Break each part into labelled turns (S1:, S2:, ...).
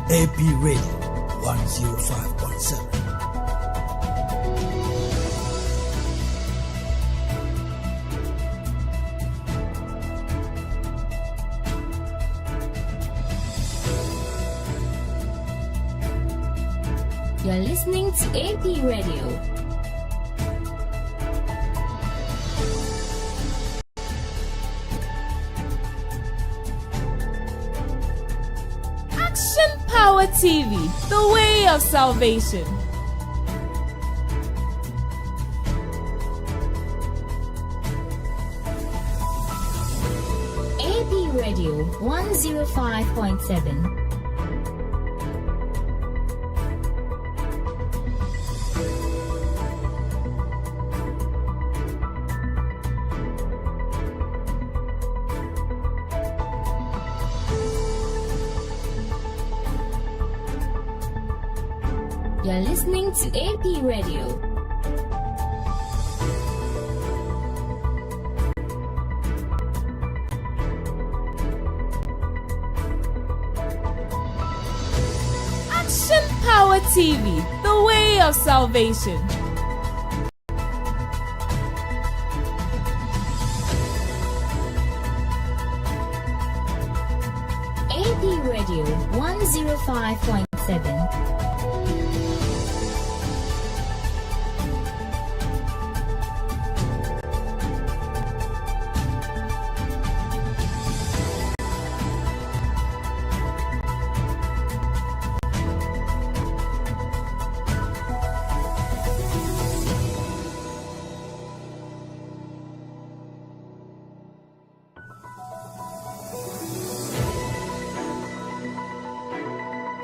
S1: AP Radio 105.7.
S2: You're listening to AP Radio. Action Power TV, the way of salvation. AP Radio 105.7. You're listening to AP Radio. Action Power TV, the way of salvation. AP Radio 105.7.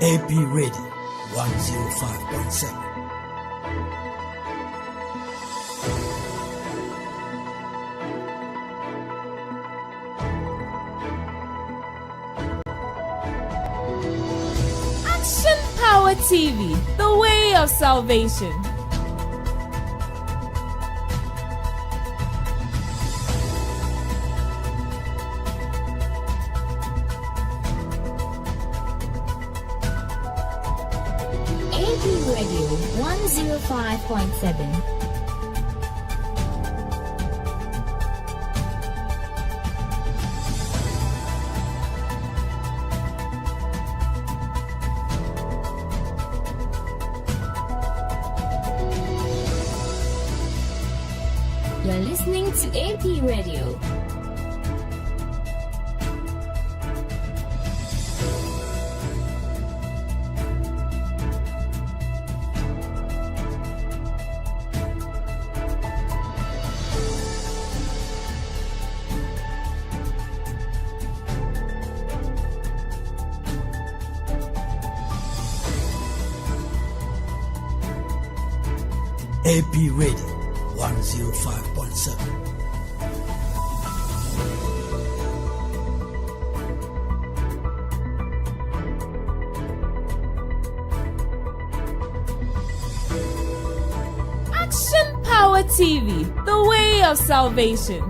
S1: AP Radio 105.7.
S2: Action Power TV, the way of salvation. AP Radio 105.7. You're listening to AP Radio.
S1: AP Radio 105.7.
S2: Action Power TV, the way of salvation.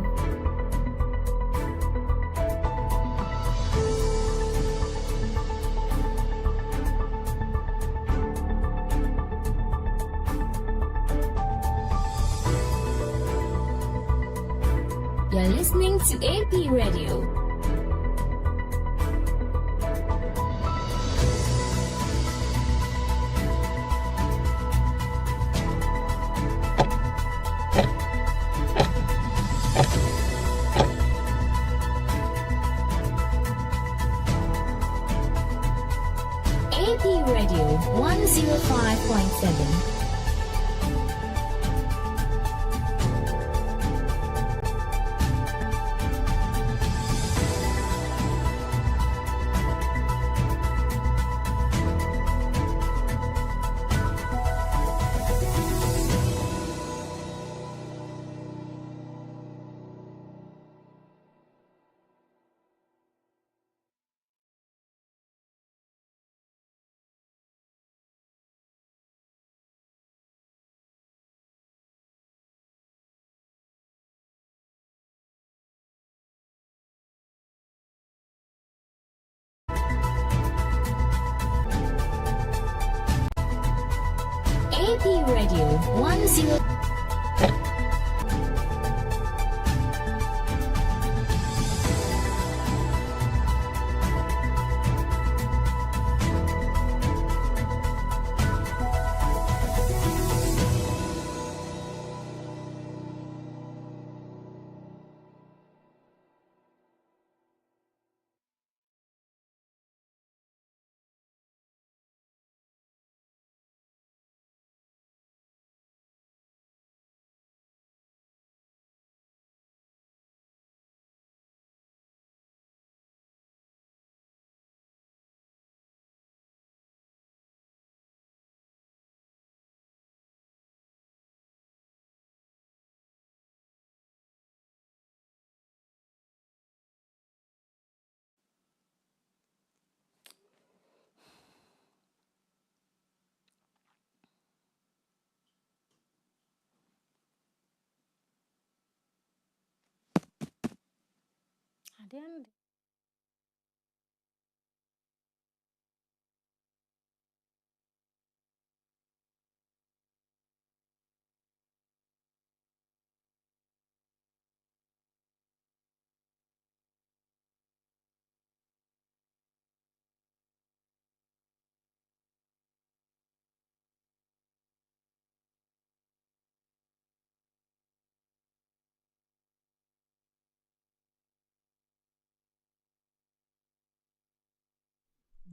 S2: You're listening to AP Radio. AP Radio 105.7.
S3: AP Radio 10. Then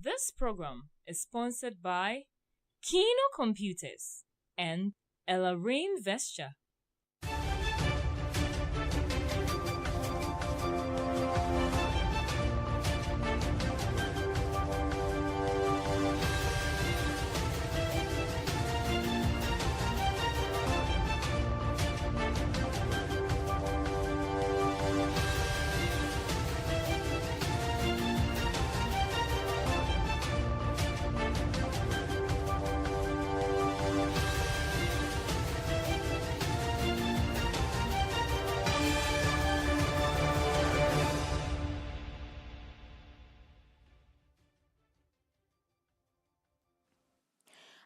S2: This program is sponsored by Kino Computers and Ella Rain Vesture.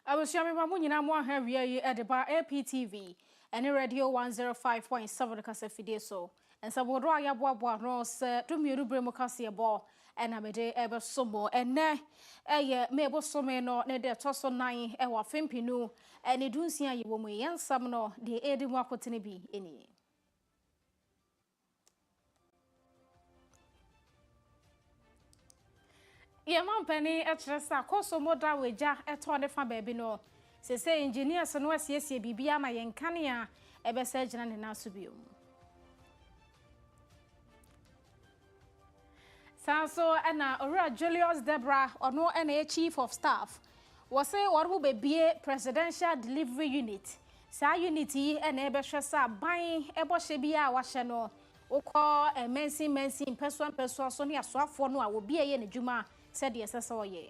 S4: I was sharing my money now more heavy at the bar APTV and radio 105.7 Casa Fideso. And some would draw your boy Ross to me to bring a ball and I'm a day ever sumo and ne a year maybe some no ne de tosso nine ewa fimpinu and it don't see you woman yan some no the aiding work with be any. Yemang penny at Resta, Coso Moda with Jack at 25 baby no. Say engineers and West yes, ye be my Yankania, ever surgeon and Nasubium. Sanso and Ora Julius Debra or no NA chief of staff was say what will be presidential delivery unit. Sa unity and Ebeshasa buying Eboshebia Washano. Oko a mensi person Sonia swap for no, I will be a Juma. Said yes, I saw ye.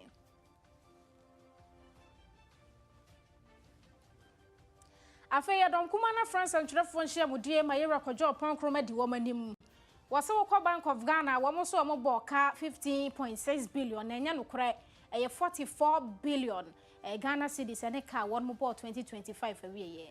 S4: Afia don't come on a France and telephone share with dear my era job punk room at the woman. Was so called Bank of Ghana, one more so a mobile car 15.6 billion, and Yanu cry a 44 billion, a Ghana cities and a car 1 more 2025 every year.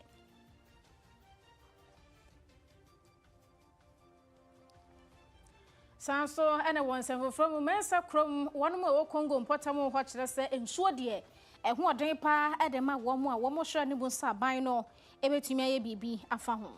S4: Sanso and a once and from Mensa Chrome, one more Congo and Potamo watch us ensure dear, and what day pa at the ma one more sure nibble sa by no, ebe to me be a phone.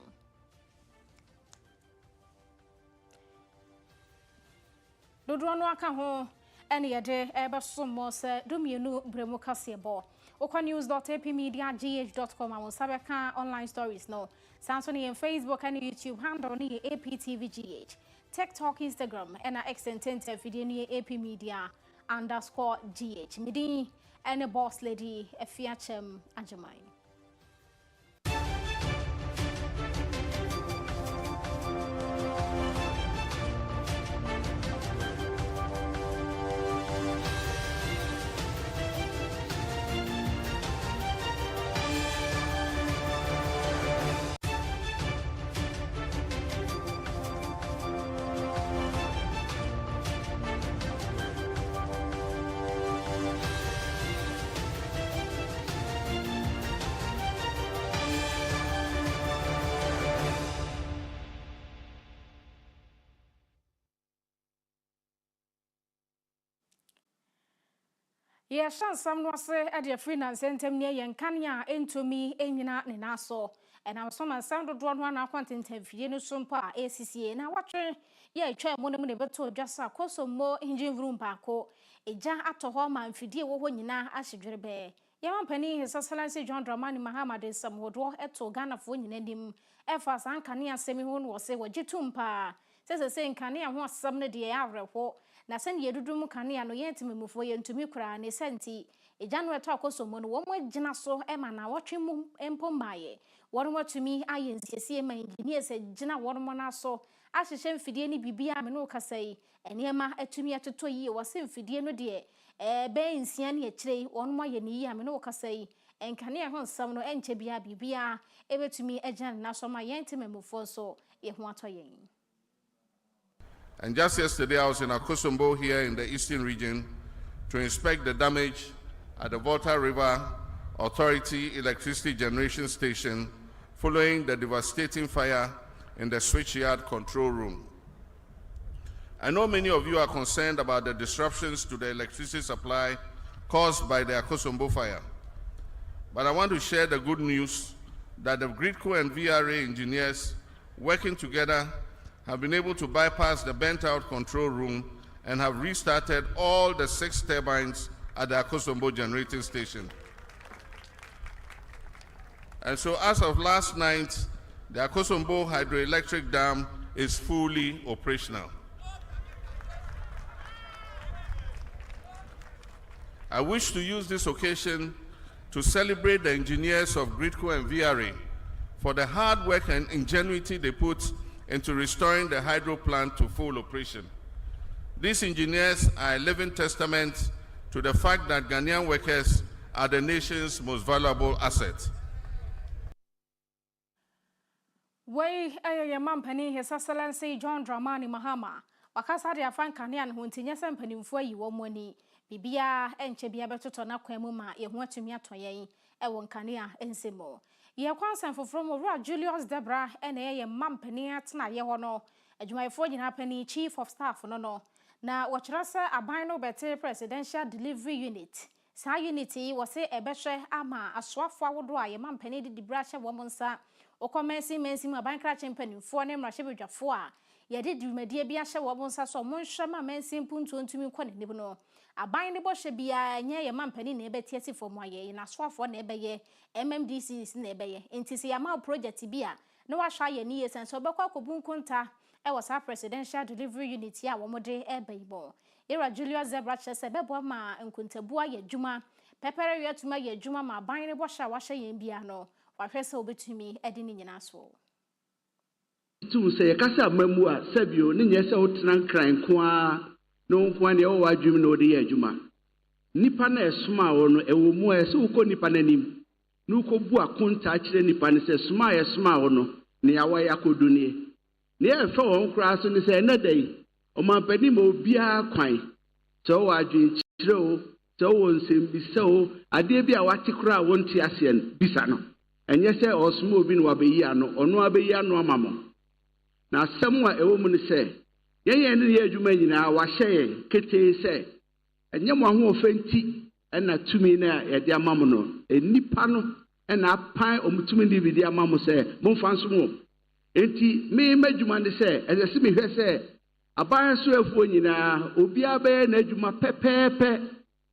S4: Do no aka home any a day ever some more say do me no bremocracy ball. Okonews.apmedia.gh.com and Sabeka online stories no. Samsung and Facebook and YouTube handle ni APTVGH. TikTok, Instagram, and X and video AP Media _GH. Midi and a boss lady Afia Kyem Agyemang. Ye shan sam no se e de free na sentem ne ye nkania entomi enyina ne naso and I some sound do no na kwantentem fie no so mpa ACCA na watwe ye atwa mo ne mo ne beto dwasa koso mo engine room baako eja atoho ma mfidie wo ho nyina ahyedwere be ye mampani his excellency John Dramani Mahama de samwodo eto Ghana fo nyina dim efa san kane asemi ho no se wagitumpa se nkane ho asem ne de awerho na sen yedudu mu kane no yentimemufo yentumi kura ne senti ejanu eto akosomo no wo mo agina so e ma na wotwe mu empombaye won watumi ayensiese ma engineers agina won mo na so ahyehye mfidie ni bibia me no kasai enema atumi atoto yi wose mfidie no de be nsia ne akire won mo ye ni yi me no kasai enkane ho nsam no enche bibia ebetumi agina na so ma yentimemufo so ye ho atoyen.
S5: And just yesterday, I was in Akosombo here in the eastern region to inspect the damage at the Volta River Authority electricity generation station following the devastating fire in the switchyard control room. I know many of you are concerned about the disruptions to the electricity supply caused by the Akosombo fire. But I want to share the good news that the GridCo and VRA engineers working together have been able to bypass the bent-out control room and have restarted all the 6 turbines at the Akosombo generating station. And so as of last night, the Akosombo hydroelectric dam is fully operational. I wish to use this occasion to celebrate the engineers of GridCo and VRA for the hard work and ingenuity they put into restoring the hydro plant to full operation. These engineers are a living testament to the fact that Ghanaian workers are the nation's most valuable asset.
S4: Agyemang pani his excellency John Dramani Mahama wakasa de afan Ghanaian ho ntinya se mpanimfo ayi wo moni bibia enche bia betoto na kwam ma ye ho atumi atoyen e won Ghanaian ensemo ye kwansan foforo mo Ra Julius Debra ene ye mampani atena ye ho no adwumayefo nyina pani chief of staff no na wokyerasa aban no bete presidential delivery unit sa unity wo se ebehwe ama asoafo awodo a ye mampani de dibra hye wo monsa okomensi mensi aban kra chempanimfo ne mrahye bedwafo a ye de dumedie bia hye wo monsa so monhwe ma mensi mpuntu ntumi kɔ ne no aban ne bohye bia nye ye mampani na ebeti asifo aye na asoafo na ebeye MMDC na ebeye ntisi ya ma project bia na wahwa ye ni yesen so bekwa kobunkunta e wasa presidential delivery unit ya wo mode ebeibo Ra Julius Zebra chese bebo ma nkuntabu aye dwuma pepere wi atuma ye dwuma ma aban ne bohye wahye ye bia no wahwe se obetumi edi ni nyina so
S6: tu se yakasa mamu a sabio ne nyese wotena nkran ko a no nko ne wo wadwum na odi ye adwuma nipa na esoma wo no ewo mu a se uko nipa nanim no ko bu akonta akire nipa ne se soma ye soma wo no ne yawa yakodu ne e fa won kra so ne se na dai o ma pani ma obia kwan so wadwun kire o so won sem bi se o ade bi a wate kra won ti ase bisa no enye se osoma obi no wabeyi ano ono abeyi ano amamo na asem a ewo mu ne se yeye ne ye adwuma nyina wa hye kete se enye mo ho ofenti na tumi na ye de amamo no enipa no na apan omutumi de bi de amamo se momfa nso mo enti me madwuma ne se ezese me hwe se aban so afuo nyina obi abe na adwuma pepepe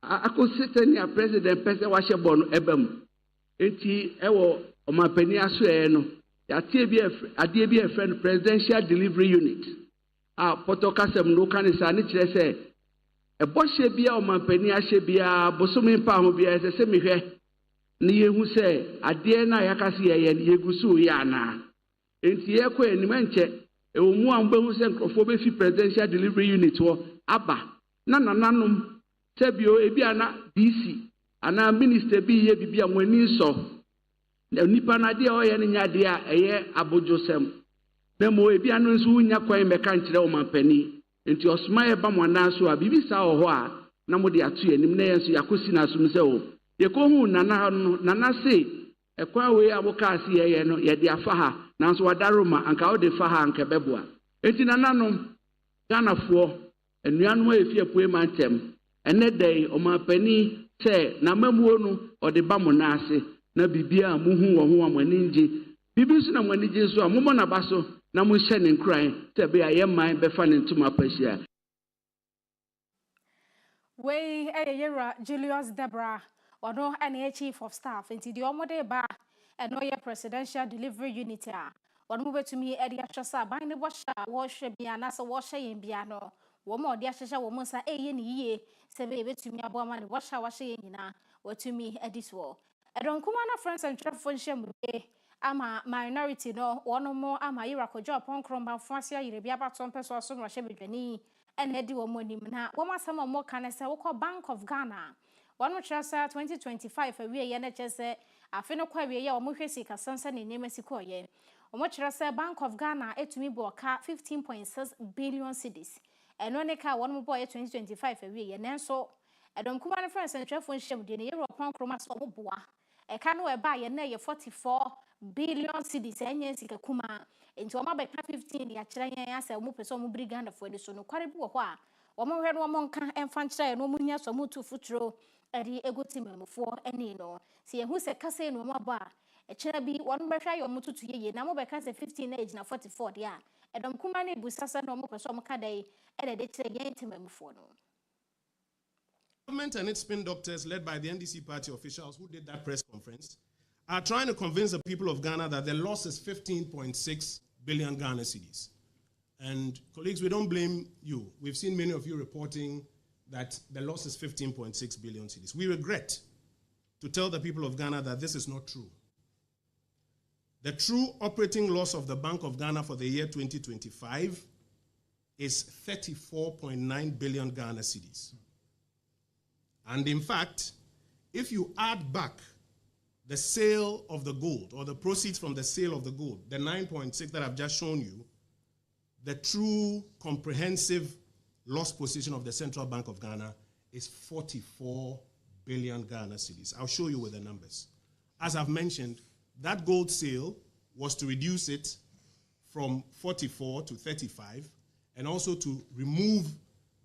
S6: akositani a president pese wa hye bo no ebam enti ewo omapani aso no yatie bi ade bi friend presidential delivery unit a potokasem no kanisa ne kire se ebohye bia omapani ahye bia bosome mpa ho bia se mehwe ne yehu se ade na yakase ye yegusu ya na enti ye ko enima nche ewumu ambehu se nkrofo be fi presidential delivery unit wo aba na nananom sebio ebi ana DC ana minister bi ye bibia mwani so nipa na de o ye ne nyade a eye abojosem na mo ebi anu nso nya kwan meka nkire o mampani enti osoma ye ba mwana so a bibisa o ho a na mo de atu enim na ye nso yakosi na asum se o ye ko hu nana se ekwa we aboka ase ye no ye de afa ha na nso wadaroma anka o de fa ha anka beboa enti nananom ganafo enuanu efie pue mantem ene day omapani say na mamuo no ode ba mo na ase na bibia muhu wo ho amaninje bibi so na manije so amomo na baso na mo hye ne nkran te be ayeman be fa ne ntuma pahia.
S4: We Yera Julius Debra Wano and Chief of Staff into the Omode Ba and no presidential delivery unit. One move to me Eddie Ashasa bind the washer, wash Biana, so washer in Biano. One more the Asha woman say ye, say baby to me a woman, washer washing or to me Eddie's war. I don't come on friends and trap function ama minority no one more ama Irako job on Cromba Francia, you be about some person or some Rashabini. And Eddie Womonim na Wama some more can say Bank of Ghana. One which 2025 a year NHS a fino kwa we ya omuhwesi ka sansan ni Mexico ye. Omochira Bank of Ghana etumi boka 15.6 billion cedis. And when ka one boy 2025 a year nenso edom kuma ne friends and trafon shem de ne Europe kroma so oboa. E ka no e ba ye na ye 44 billion cedis enye sika kuma enti o ma be ka 15 ya kire yen asa mu pese o mu briganda fo de so no kware bi wo ho a wo mo hwe no mo nka emfa kire no mu nya so mu tu futuro eri egoti memfo eni no se ye hu se kase no mo ba e kire bi won be hwa yo mu tutu ye na mo be ka se 15 age na 44 de a edom kuma ne busasa no mo pese o mo ka dai e de kire yen tememfo no.
S7: Government and its spin doctors, led by the NDC party officials who did that press conference, are trying to convince the people of Ghana that the loss is 15.6 billion Ghana cedis. And colleagues, we don't blame you. We've seen many of you reporting that the loss is 15.6 billion cedis. We regret to tell the people of Ghana that this is not true. The true operating loss of the Bank of Ghana for the year 2025 is 34.9 billion Ghana cedis. And in fact, if you add back the sale of the gold or the proceeds from the sale of the gold, the 9.6 that I've just shown you, the true comprehensive loss position of the Central Bank of Ghana is 44 billion Ghana cedis. I'll show you with the numbers. As I've mentioned, that gold sale was to reduce it from 44 to 35 and also to remove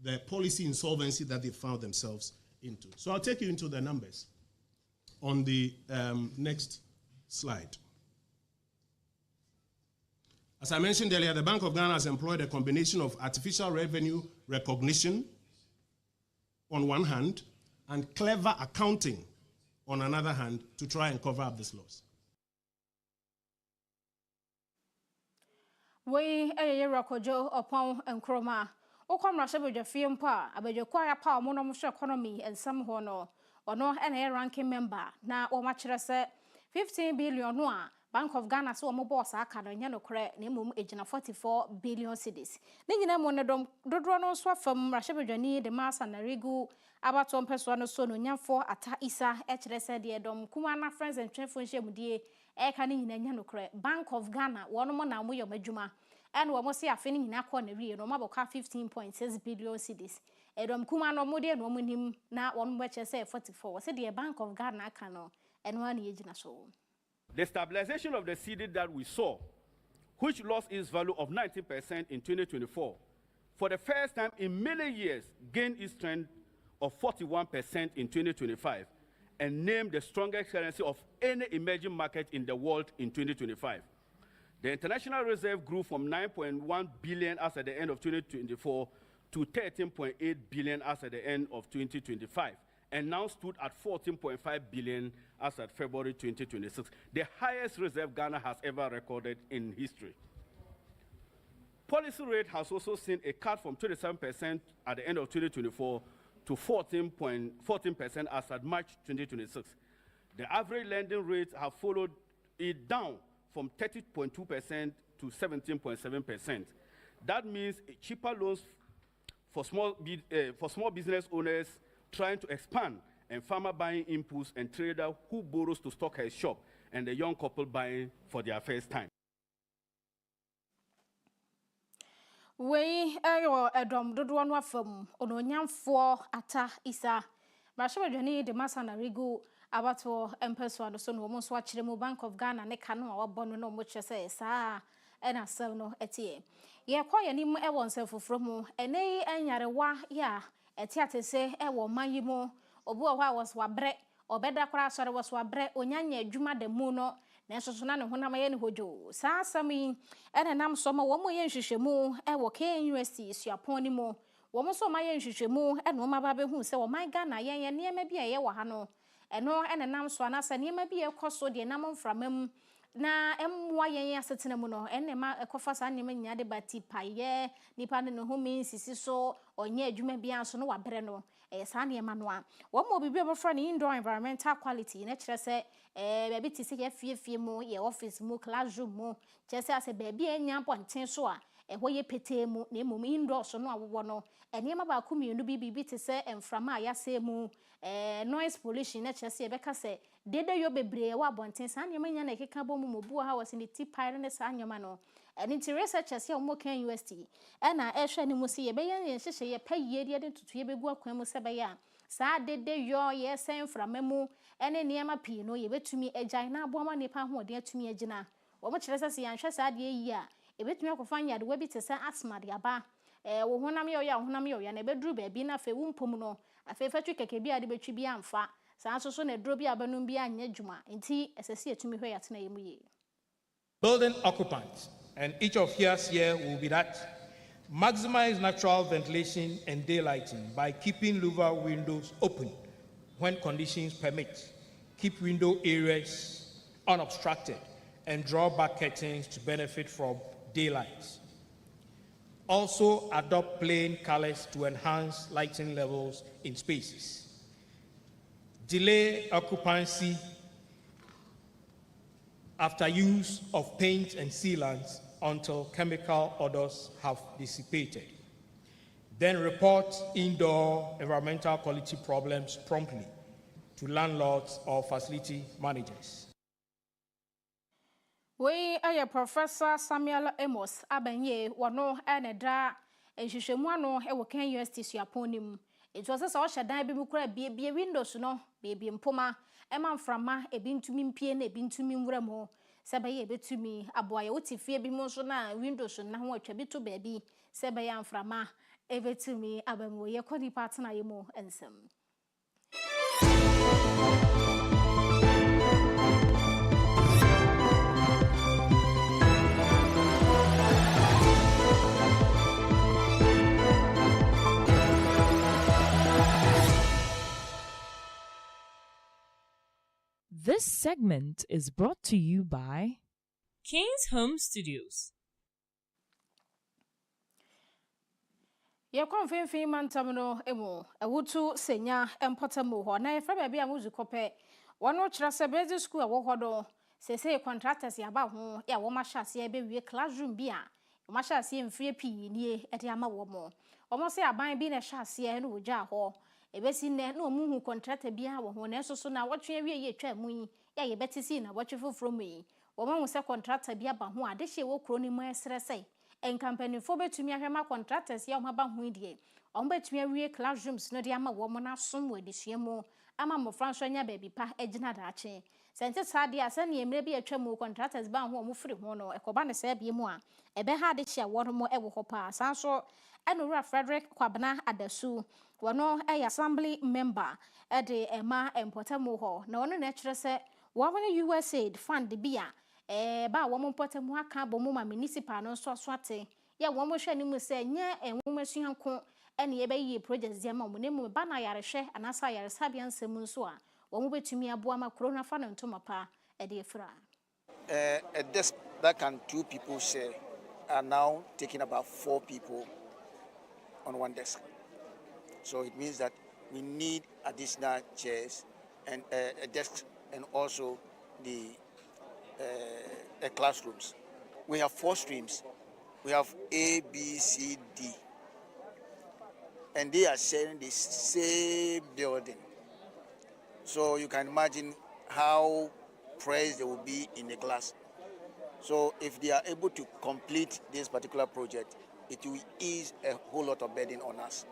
S7: the policy insolvency that they found themselves into. So I'll take you into the numbers on the next slide. As I mentioned earlier, the Bank of Ghana has employed a combination of artificial revenue recognition on one hand and clever accounting on another hand to try and cover up this loss.
S4: We Rokojo upon and Chroma. Okom Rashabu Jafiam Pa, Abejoquia Pa, Monomusha economy and some hono, or no any ranking member. Now, or much 15 billion noa. Bank of Ghana so mo boss aka no nya no kre na mum ejina 44 billion cedis. Ni nyina mo ne dom dodro no so fam Rashabedwani de masa na regu abato mpeso no so no nyamfo ata isa e kire se de dom kuma na friends and twefo nhemudie e ka ni nyina nya no kre Bank of Ghana wono mo na mo yo madwuma and wo mo se afi ni nyina ko na wie no maboka 15.6 billion cedis. E dom kuma no mo de no mo nim na wono mo che se 44 wo se de Bank of Ghana aka no eno an ejina so.
S8: The stabilization of the cedi that we saw, which lost its value of 19% in 2024, for the first time in many years, gained its strength of 41% in 2025, and named the strongest currency of any emerging market in the world in 2025. The international reserve grew from 9.1 billion as at the end of 2024 to 13.8 billion as at the end of 2025. And now stood at 14.5 billion as at February 2026, the highest reserve Ghana has ever recorded in history. Policy rate has also seen a cut from 27% at the end of 2024 to 14% as at March 2026. The average lending rates have followed it down from 30.2% to 17.7%. That means cheaper loans for small business owners trying to expand, and farmer buying inputs, and trader who borrows to stock his shop, and the young couple buying for their first time.
S4: We ayo edom dodo no afam ononyamfo ata isa Rashabedwani de masa na regu abato empeso no so no mo so akire mu Bank of Ghana ne ka no awabɔ no mo kyese saa ena sɛm no etie ye kwa yanim e won sefofro mu ene anyarewa ya etiate se wo man yi mu obu o hwa was wabre obeda kora sore was wabre onyanya adwuma da mu no na nso na ne honam ye ne hojo saa asam yi ene nam so ma wo mo ye nhwehwemu wo Kyem University suapon ni mu wo mo so ma ye nhwehwemu ene ma ba behu se wo man Ghana ye niema bi ye wo ha no eno ene nam so na se niema bi ye koso de nam mframam na emwa yen asetena mu no enne ma ekofa sa nnem nya de bati paye nipa ne ho min sisi so onye adwuma bia so no wabre no sa nnem no a wo mo bibi obofra ne indoor environmental quality na kire se baby ti se ye fie mu ye office mu classroom mu kire se ase baby enya ponten so a ho ye pete mu na emom indoor so no awowo no enema ba ku mienu bibi ti se emframa ya se mu noise pollution na kire se ye beka se dede yo bebre wa bonten sa nyama nya na keka bomu mobu ha wase ne tipire ne sa nyama no eni ti researchers ya mo Kyem University na ehwe ni mu se ye be ye hyehye ye paye de tutu ye begu akwan mu se be ya sa dede yo ye sen framamu ene niama pi no ye betumi agyan na aboama nipa ho de atumi agina wo mo kire se ya nhwe sa de yi a e betumi akofa nya de wabi te se asthma de aba wo honam yo ya na beduru ba bi na fe wu mpom no afefa twi keke bi ade betwi bi amfa so na dro bi abanum bi anya djuma nti esese etumi hwe yatena yemu ye.
S9: Building occupants, and each of us here will be that. Maximize natural ventilation and daylighting by keeping louver windows open when conditions permit. Keep window areas unobstructed and draw back curtains to benefit from daylight. Also adopt plain colors to enhance lighting levels in spaces. Delay occupancy after use of paint and sealants until chemical odors have dissipated. Then report indoor environmental quality problems promptly to landlords or facility managers.
S4: We are Professor Samuel Amos Abanye wano eneda enhwehwemu ano e wo Kyem University suaponim. It was a social dan bi mukura bie windows no baby mpoma ema mframa ebi ntumi mpie na ebi ntumi nwura mo sebe ye betumi aboaye wotifie bi mo so na windows na ho atwa bi to baby sebe ya mframa ebetumi abamu ye kodi partner ye mo ensem.
S2: This segment is brought to you by King's Home Studios.
S4: Ye konfenfin mantam no emu ewutu senya empotamo ho na ye fra ba bia muzu kope wono kira se basic school wo hodo sese contractors ya ba ho ya wo ma hyase ya be wie classroom bia wo ma hyase mfie pii nie ede ama wo mo se aban bi na hyase ya no wogya ho ebesi ne na omuhu contractor bia wo ho na so na wotwe wie ye twa mu yi ya ye betisi na wotwe foforo mu yi wo ma hu se contractor bia ba ho ade hye wo kro ni mu esrese en company fo betumi ahwema contractors ya ho ba ho die betumi awie classrooms no de ama wo mo na som wadisua mu ama mo franso nya baby pa agina daache sente sade asa ne emre bi atwa mu contractors ba ho mo firi ho no ekoba ne sa bie mu a ebe ha de hye wo mo ewo ho pa sanso enura Frederick Kwabena Adasu wono assembly member de ema empotamo ho na wono na kire se wo ne USAID fund bia ba wo mo mpotamo aka bo mo ma municipal no so ate ya wo mo hwe ni mu se nye enwo suanko ene ye bayi projects dia ma mo ne mu ba na yare hwe anasa yare sabia nsem nso a wo mo betumi aboa ma corona fa no ntoma pa de efra
S10: a desk that can 2 people share are now taking about 4 people on one desk. So it means that we need additional chairs and a desk and also the classrooms. We have 4 streams. We have A, B, C, D. And they are sharing the same building. So you can imagine how pressed they will be in the class. So if they are able to complete this particular project, it will ease a whole lot of burden on us.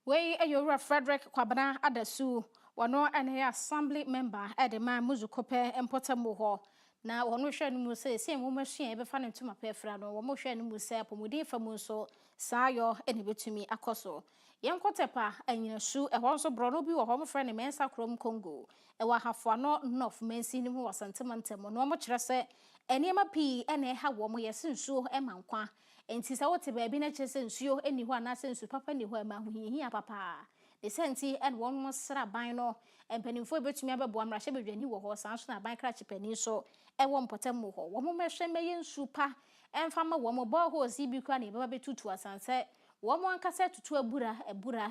S4: We ayora Frederick Kwabena Adasu wano ene assembly member edema muzukope empotamo ho na wono hwe no mu se mo mahia e be fa ne ntoma pefra no wo mo hwe no mu se apomodin fa mu so sayo ene betumi akoso yenkotepa anyinasu e ho nso bro bi wo ho mo frɛ ne mensa krom Congo e wa hafo no north mensi ni mu wasantemantem no mo kyerɛ se eniema pii ene ha wo mo yese nsuo e mankwa enti sa wote ba bi na kyerɛ se nsuo eni ho ana se nsu papa ni ho e ma ho hihia papa de senti en won mo sra ban no empanimfo betumi abebo amrahye bedwani wo ho san so na ban kra chepani so e wo mpotem ho wo mo mehwe meye nsu pa emfa ma wo mo bo ho si bi kwa na baba betutu asanse wo mo ankasa tutu ebura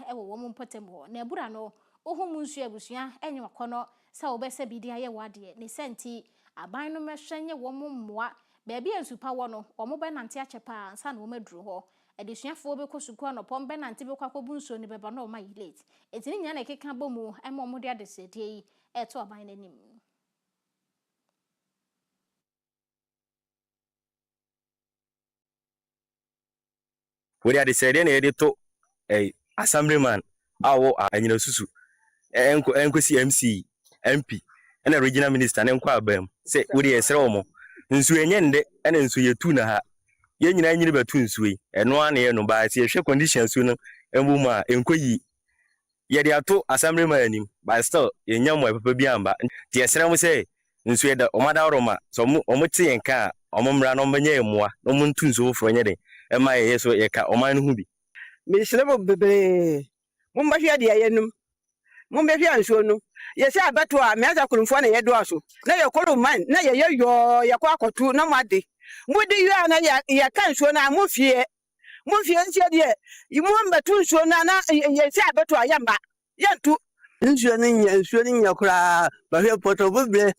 S4: e wo mo mpotem ho na ebura no ohum nsu abusua enye wakono sa wo bese bi dia ye wade ne senti aban no mehwe nye wo mo mmoa baabi ensu pa wo no wo mo be nante achepa ansa na wo maduru ho adesuafo be kosuku anopom be nante be kwakobu nsuo ne beba na o ma late etini nya na ekeka bomu ema mo de adesedie yi eto aban nanim
S11: we adesedie na yede to assemblyman awo anyina susu enkosi MC MP na regional minister na enko abam se we de yesere wo mo nsuo enye nde na nsuo yetu na ha ye nyina nyine betu nsuo yi eno ana ye no ba se hwe conditions no embum a enkoyi ye de ato assemblyman anim but still ye nyamo papa bi amba ti yesere mo se nsuo da omada roma so omo te yenka omomra no mbanya emoa no mo ntu nsuo fro nye de ema ye so ye ka oman no hu bi
S12: me srebo bebe mo mbahwe de ayenum mo mbehwe ansuo no ye se abeto a me aza kurumfo na ye do aso na ye kolo man na ye yo ye kwa akotu na made mudi yo na ye kan suo na mo fie ntie de mo mbetu nsuo na ye se abeto a ye mba ye ntu nsuo ni nya kura bahwe poto bebe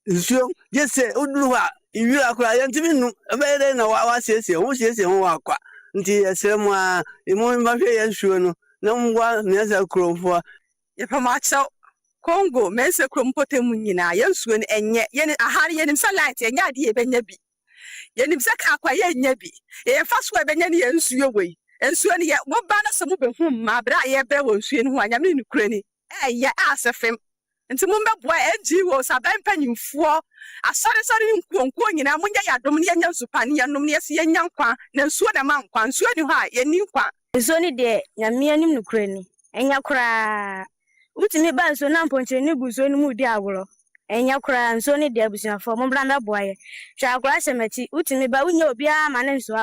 S12: nsuo ye se oduru ha iwi akura ye ntimi nu ebe na wa siesie ho wakwa nti ye se mo a mo mbahwe ye nsuo no na mwa me aza kurumfo ye pama acho Congo mense krompote mu nyina yensuo ne enye ye ahare ye nim light enye ade ye benya bi ye nim saka akwa ye nya bi ye fa so benya ne yensuo wei ensuo ne ye mo ba na se mo behu ma bra ye bre wo nsuo ne ho anya me ne kurani ye asefem nti mo mbeboa NGO saban panyimfo asore nkuonkuo nyina mo nya yadom ne nya nsupa ne yanom ne ye nya nkwa na nsuo na ma nkwa nsuo ne ho a ye ni nkwa
S13: nsuo ne de nyame anim ne kurani enya kura utimi ba nso na mponche ni guzo ni mudi agro enya kura nso ni de abusiafo mo branda boaye twa agro asemachi utimi ba unya obi a ma ne nso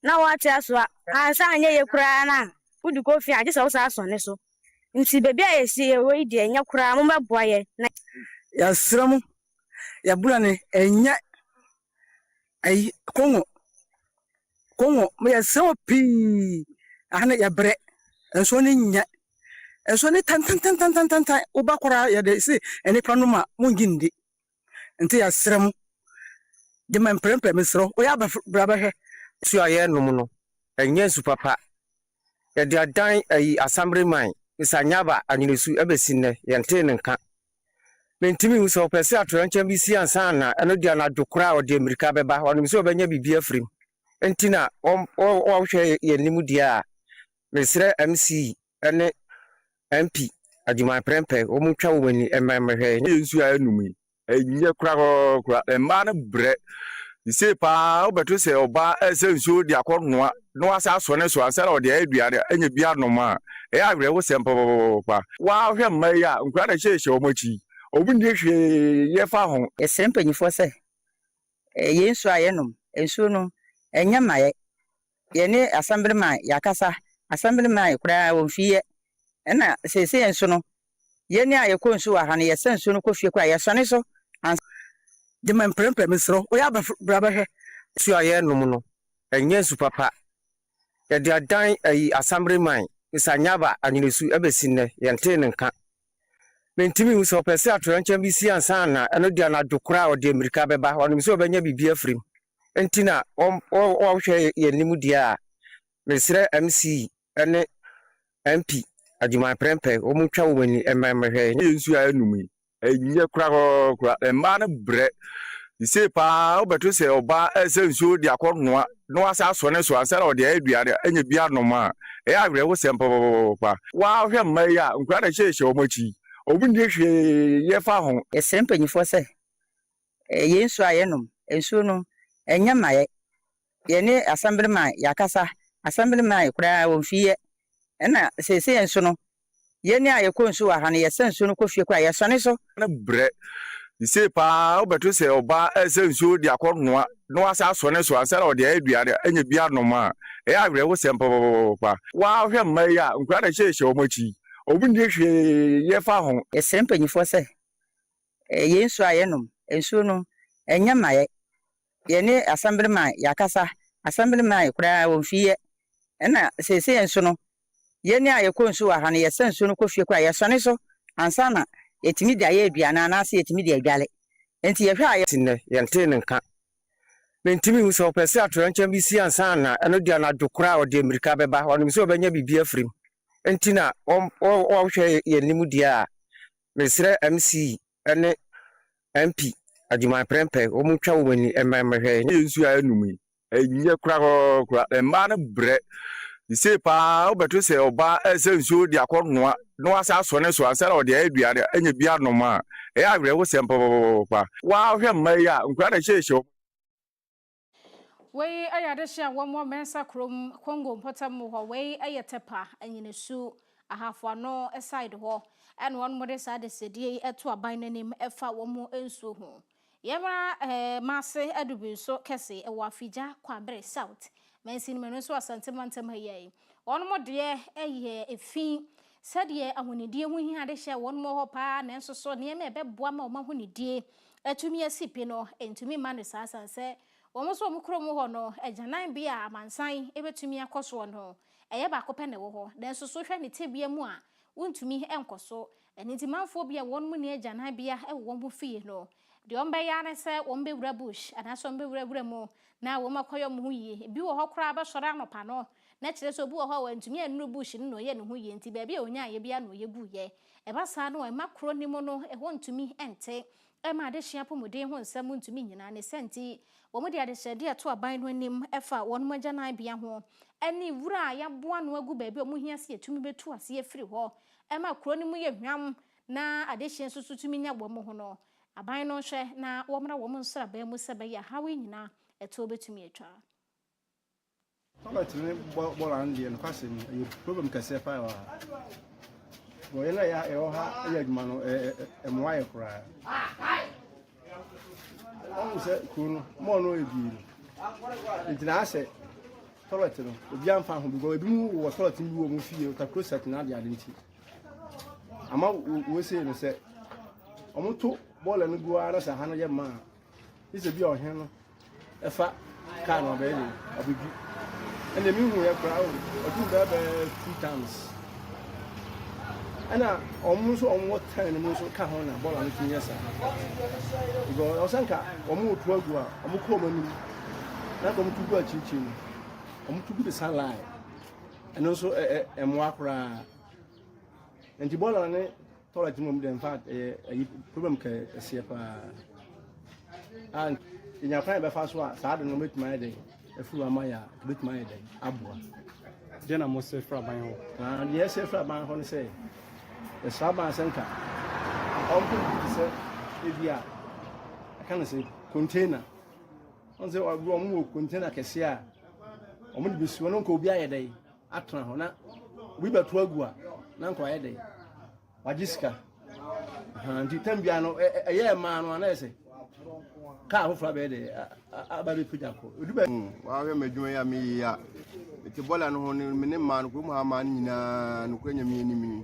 S13: na wate aso ansa anya ye kura na udu kofi aje so aso ne so nti bebi a yesi ye we de enya kura mo boaye na
S12: ya sram ya bulane enya ai kongo mo ya sram pi ana ya bre nso ni nya eso ne tan obakora ya de se eni plano ma mungindi nti ya srem de man prempe mesro o ya braba he
S11: su aye no no enye su papa ya de adan assemblyman isanyaba anyinasu abesinne yente ne nka mentimi hu so pese atorancha bi si ansa na eno dia na dokora o de amerika beba onim se obenya bibia frim entina o hwe ye nimu dia mesre MC ene MP Agyemang prempe o mu twa woni ememhwe nsu anumi enye kura emma na bre ise pa obeto se oba ese nsu di akonoa no asa so ne so ansa na ode aduare enye bia noma e agre wo sempo pa wa hwe mma ya nkura na hye o machi obu ndi hwe ye fa ho
S12: esempanyifo se ye nsu ayenom ensu no enye maye ye ne assemblyman yakasa assemblyman kura won fie ena sese enso no ye ni ayeko nso wa ha ne ye senso no kofie kwa ye sone so de man prempe mesro o ya braba he
S11: su aye no no enye su papa ya de adan assemblyman isanyaba anyinasu abesinne yente ne nka mentimi hu so pese atorancha bi si ansa na eno dia na dokora o de amerika beba onim se obenya bibia frim entina o hwe ye nimu dia mesre MC ene MP Agyemang prempe o mu twa woni ememhwe nsu anumi enye kura emma na bre ise pa obeto se oba ese nsu di akonoa no asa so ne so ansa na ode aduare enye bia noma e agre wo sempo pa wa hwe mma ya nkura na hye o machi obu ndi hwe ye fa ho
S12: esempanyifo se yen so ayenom ensuo no enya maye ye ne assemblyman yakasa assemblyman kura won fiye na sese enso no ye ne ayekọ nso wa ha ne ye senso no kofie kwa ye sone so
S11: na bre ise pa obeto se oba senso di akonoa no asa so ne so ansara odi aduare anya bia noma e awre wo sempo pa wa hwe mai a nkura na hye omachi obu ndi hwe ye fa ho
S12: esempanyifo se yen so ayenom ensuo no enya maye ye ne assemblyman yakasa assemblyman kura won fiye na sese enso no ye ne ayekọ nso wa ha ne ye senso no kofie kwa ye sone so ansana etimi dia ye aduana na ase etimi dia adwale enti ye hwe aye
S11: tinne yente nka mentimi hu so pese atorancha bi si ansana eno dia na dokora o de amerika beba onim so obenya bibia afrim enti na o hwe ye nimu dia mesre MC ene MP Agyemang prempe o mu twa wo mani ememhwe nsu anumi enye kura emma na bre ise pa obeto se oba senso di akonoa no asa so ne so ansara odi aduare anya bia noma e awre wo sempo pa wa hwe mai a nkura na hye
S4: we ayade hye wo mo mensa krom Congo potam ho we ayetepa anyinesu ahafo ano side ho ene won mo de sa de sedie eto aban nanim efa wo mo ensu ho yemra mase adubi so kese e wa Afia Kwabre South mensin menu so asantemantam hayi won mo de eye efi sadie ahonidie hu hi ade hye won mo ho pa na enso so ne me beboa ma o ma honidie atumi asipi no entumi ma ne sasanse won so mo krom ho no agyanan bia amansan ebetumi akoso no eye ba kope ne wo ho na enso so hwe ne tebia mu a wontumi enkoso eniti manfo bia won mu ne agyanan bia e wo mo fie no de on be ya ne se won be wura bush ana so be wura mu na wo makoyo mu yi bi wo ho kra ba sora anopa no na kire so bi wo ho wantumi anu bush no ye ne ho yi nti ba bia onya ye bia no ye guye e ba sa no e makro ni mo no e ho ntumi ente e ma de hia pomode ho nsam ntumi nyina ne senti wo mo de ade hyede ato aban no anim efa won mo agyanan bia ho eni wura ya boa no agu ba bia o mo hia se etumi betu ase afiri ho e ma kro ni mo ye hwam na ade hia so tumi nya bo mo ho no aban no hwe na wo mra wo mo nsra ba mu se ba ya hawe nyina eto betumi atwa
S14: Tomatini bola ndi no kwase ni problem kase pa wa wo yana ya e ha Agyemang no emwa ye kura on se kunu mo no ebi ntina ase toilet no obi amfa ho bigo ebi mu wo toilet bi wo mu fie ta closet na dia nti ama wo se no se omuto bola no go ara sa ha no ye ma ise bi ohhen no efa ka no be ni obigi ene mi hu ye kra o odu be 2 times ana omuso omwo tan no so ka ho na bola no tinye sa go osanka omu tu agu a omu ko mani na ko mutu gu a chichi no omu tu bi salai eno so emo akra enti bola ne toilet mum de in fact problem ka sepa and inya kan be fa so a sa de no metuma de efuru amaya betuma de aboa de na mo se fra ban ho na de se fra ban ho ne se e sa ban senka on ko se e bia kan se container on se o mo container kese a o mo de besu no ko obi aye dai atena ho na obi beto agu a na nko aye dai wajiska nti tambia no eye ma no na ese ka ho fra be de aba be puja ko oduba
S15: wa we madwuma ya mi ya ti bola no ne me ma no ko mu ha ma nyina no ko nya mi ni mi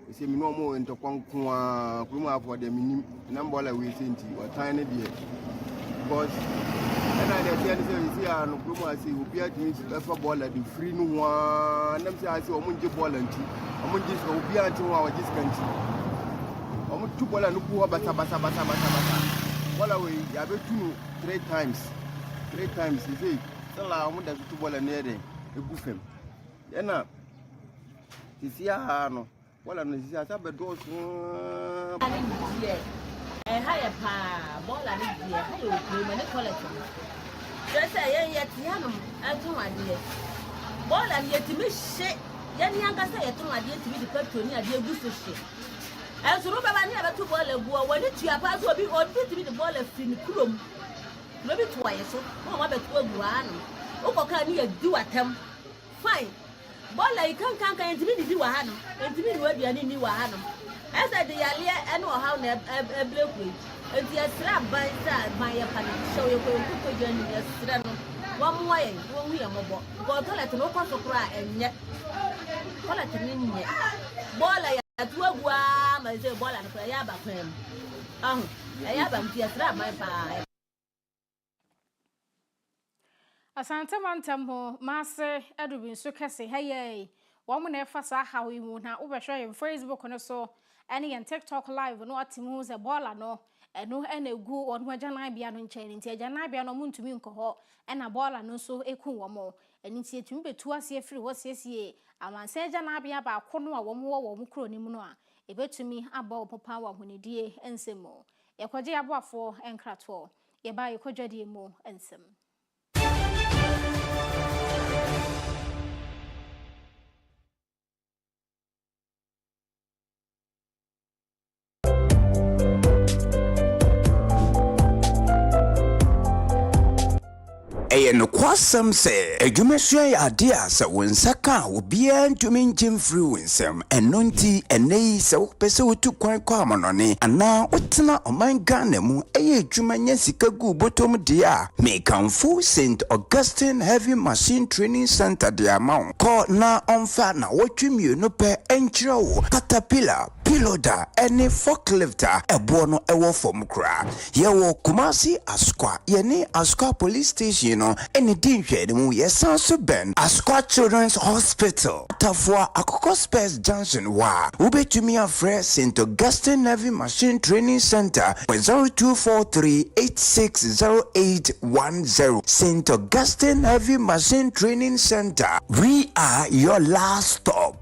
S15: ese mi no mo ento kwankwo a ko mu afo de mi na bola we senti wa tan ne de because na de ti ani se ya no ko mu asi obi a ti fa bola de free no wa na mi asi o mu nje bola nti o mu nje obi a ti wa jiska nti o mu tu bola no ku bata bola we ya be tu 3 times is sala mu da tu bola ne de egu fem na tisia no bola no tisia ta be do so
S16: haya pa bola ni die haya o me ne collect just ye tia no atun ade bola ni yetimi hye ye ni anga say yetun ade yetimi de petrol ni ade egu so hye And so Robert never took all the war when it your pass will be on 50 minutes ball of fin crum. Maybe twice, so no matter 12 one. Oko can you do at them? Fine. Bola you can't into me do a hanum, and to me where you need a hanum. As I the alia and how a blue and the slap by side by a panic, show you could join the strano. One way, one we are mobile. Go to let no cost of cry and yet. Call it an yet. Bola at 12 I say bola and Payaba him. I have a slap my pie.
S4: Asante mantamho maase edubin so kese hey wo mo na efasa ha we mu na ubehwe yin Facebook no so ene yen TikTok live no atimu ze bola no eno enegu onu ajanan bia no nchen nti ajanan bia no muntumi nkoho ena bola no so eku wo mo eni nti etumi betu ase afiri wo siesie amanse ajanan bia ba kono a wo mo kro ni mu no a ebetumi aba popa wa honidie ensemo yekoje aboafo enkrato ye ba yekodwade mu ensem.
S17: No kwasam say adwumasua ade a se wonsaka obi antumi ngem free wonsam enonti enei se wopese wotu kwan kwa amanone ana wotena omanga na mu adwumanya sika gu botom de a mekanfo St. Augustine Heavy Machine Training Center de amount call na onfa na wotwemi no pe enkyerɛ wo caterpillar piloda any forklifter ebo no ewo fom kra ye wo Kumasi Askwa ye ne Askwa police station no eni dinhwe ne mu ye sanso ben Askwa Children's Hospital tafwa Akoko Space Junction wa ubetumi afre St. Augustine Heavy Machine Training Center 0243860810 St. Augustine Heavy Machine Training Center, we are your last stop.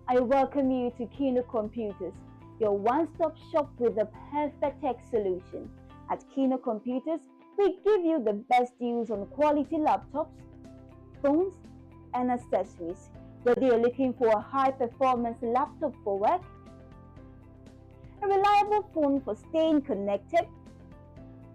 S18: I welcome you to Kino Computers, your one-stop shop with the perfect tech solution. At Kino Computers, we give you the best deals on quality laptops, phones, and accessories. Whether you're looking for a high-performance laptop for work, a reliable phone for staying connected,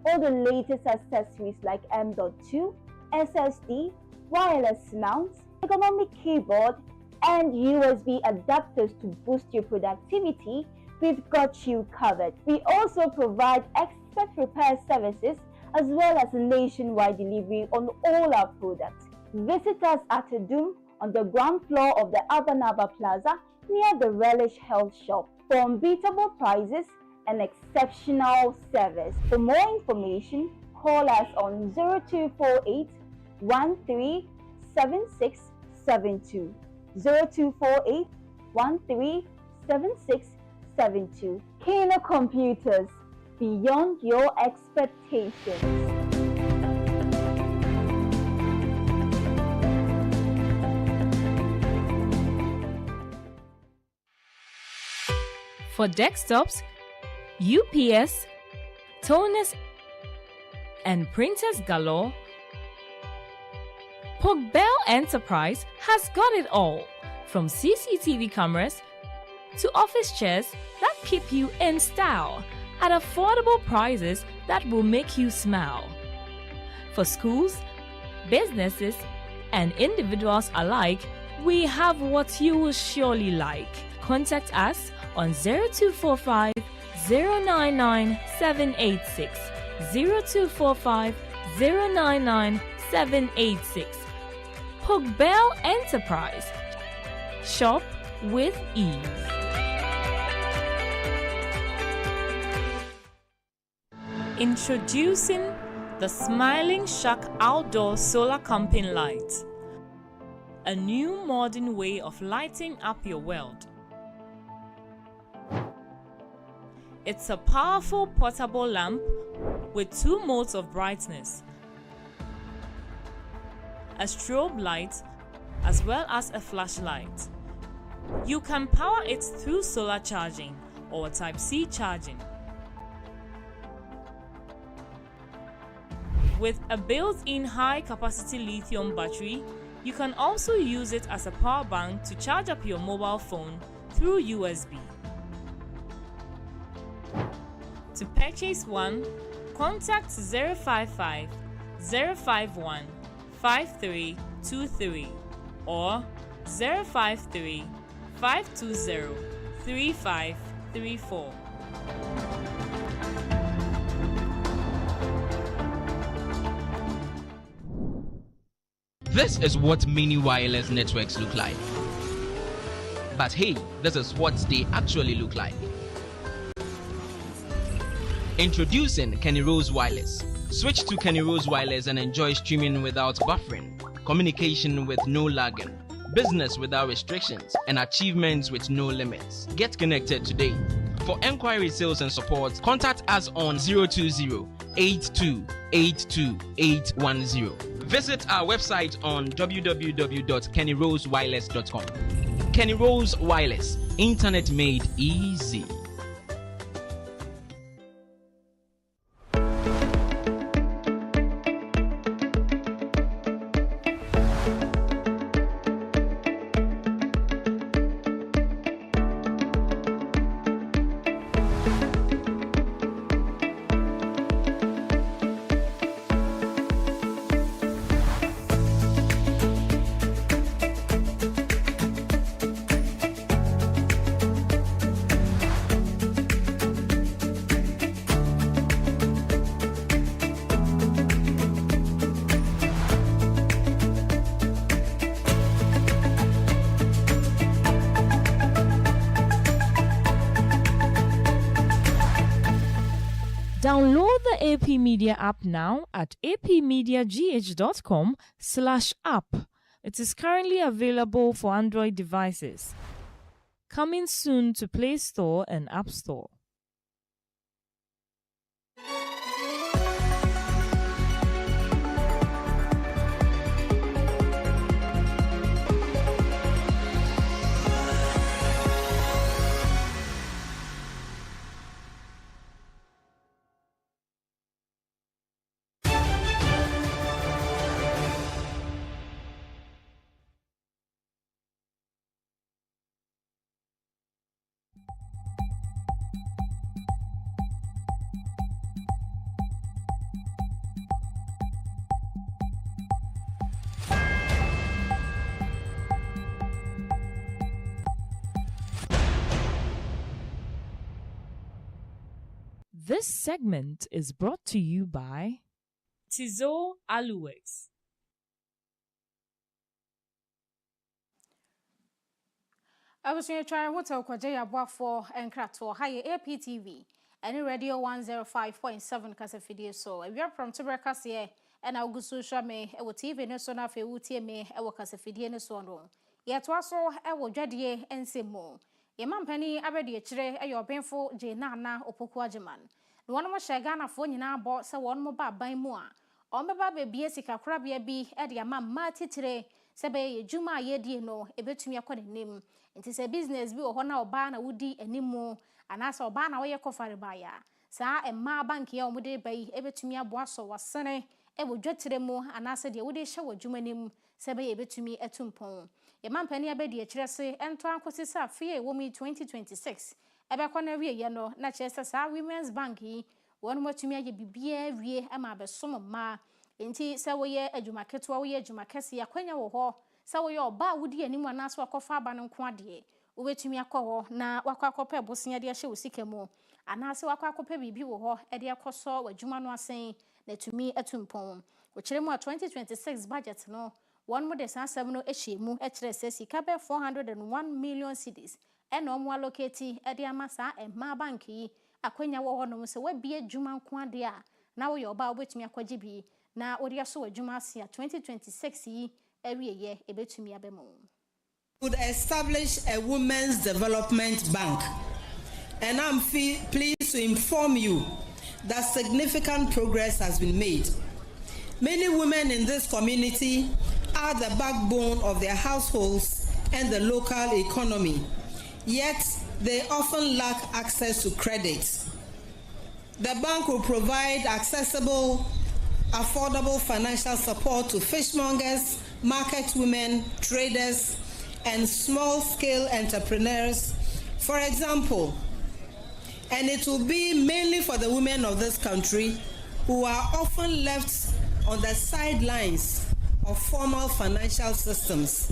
S18: or the latest accessories like M.2, SSD, wireless mounts, ergonomic keyboard, and USB adapters to boost your productivity, we've got you covered. We also provide expert repair services as well as nationwide delivery on all our products. Visit us at Adum on the ground floor of the Abanaba Plaza near the Relish Health Shop for unbeatable prices and exceptional service. For more information, call us on 0248 137672. 0248 137672. Kino Computers, beyond your expectations.
S2: For desktops, UPS, toners, and printers galore, Bell Enterprise has got it all, from CCTV cameras to office chairs that keep you in style at affordable prices that will make you smile. For schools, businesses, and individuals alike, we have what you will surely like. Contact us on 0245 099 786, 0245 099 786. Bell Enterprise. Shop with ease. Introducing the Smiling Shark Outdoor Solar Camping Light. A new modern way of lighting up your world. It's a powerful portable lamp with 2 modes of brightness: a strobe light, as well as a flashlight. You can power it through solar charging or Type-C charging. With a built-in high-capacity lithium battery, you can also use it as a power bank to charge up your mobile phone through USB. To purchase one, contact 055 051 5323 or 053 520 3534.
S19: This is what mini wireless networks look like. But hey, this is what they actually look like. Introducing Kenny Rose Wireless. Switch to Kenny Rose Wireless and enjoy streaming without buffering, communication with no lagging, business without restrictions, and achievements with no limits. Get connected today. For enquiry, sales, and support, contact us on 020-8282-810. Visit our website on www.kennyrosewireless.com. Kenny Rose Wireless, internet made easy.
S2: Download the AP Media app now at apmediagh.com/app. It is currently available for Android devices. Coming soon to Play Store and App Store. This segment is brought to you by Tizo Aluworks.
S4: I was going to try hotel Kwaja Yabwafo and Krato, higher APTV, and Radio 105.7 Casafidi. So, if you're from Tubercas here, and I'll go social me, I will TV no son of a woody me, I will Casafidi and so on. Yet also, I will dread ye and say more. Your man penny, I read your tray, your painful Janana or Poco Agyemang. One more Shagana phone you now bought, so one more by more. On my baby, Biesica Crabia be at your man Marty today, Sabe, Juma ye dear no, a bit to me a name. It is a business bill or now banner woody and nimo, and I saw banner way a coffee buyer. Sa and ma bank here would bay, a bit to me a boss or was sunny, I would dread to the more, and I said, you would show a Jumanim, Sabe, a bit to me a tumpon. A man penny a bedi a tressy and Twankos Afia woman 2026. Eba kwana wie ye no na chesa sa Women's Bank yi won matumi aye bibia wie ama be som ma enti se wo ye adwuma keto wo ye adwuma kese akwanya wo ho se wo ye oba wudi animu anaso akofa aba no nko ade wo betumi akọ na wakọ akọpa bosia de ahye wo sikamu anase wakọ akọpa bibi wo ho e de akoso wadwuma no asen na tumi atumpon wo kiremu 2026 budget no one more de 7 no ehyemu e kire se sika be 401 million cedis and no more allocate at the Amasa and Ma Banki, a quenya war no se we be a Juman Quadia. Now you're about which me a quajibi. Now, what you saw a Jumasia 2026 every year, a bit to me a bemo.
S20: Would establish a women's development bank, and I'm pleased to inform you that significant progress has been made. Many women in this community are the backbone of their households and the local economy, yet they often lack access to credit. The bank will provide accessible, affordable financial support to fishmongers, market women, traders, and small-scale entrepreneurs, for example. And it will be mainly for the women of this country who are often left on the sidelines of formal financial systems.